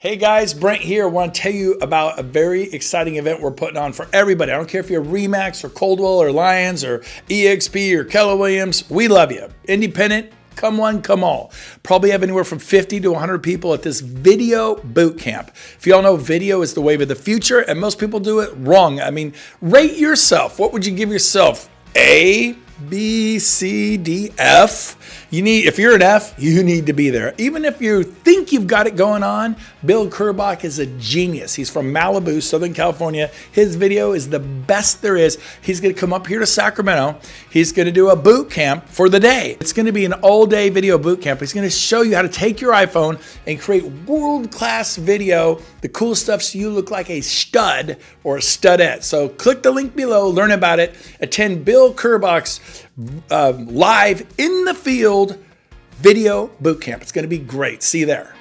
Hey guys, Brent here. I want to tell you about a very exciting event we're putting on for everybody. I don't care if you're Remax or Coldwell or Lions or EXP or Keller Williams. We love you. Independent, come one, come all. Probably have anywhere from 50 to 100 people at this video boot camp. If you all know, video is the wave of the future and most people do it wrong. I mean, rate yourself. What would you give yourself? A, B, C, D, F. If you're an F, you need to be there. Even if you think you've got it going on, Bill Kerbox is a genius. He's from Malibu, Southern California. His video is the best there is. He's going to come up here to Sacramento. He's going to do a boot camp for the day. It's going to be an all-day video boot camp. He's going to show you how to take your iPhone and create world-class video, the cool stuff so you look like a stud or a studette. So click the link below, learn about it, attend Bill Kerbox live in the field video boot camp. It's going to be great. See you there.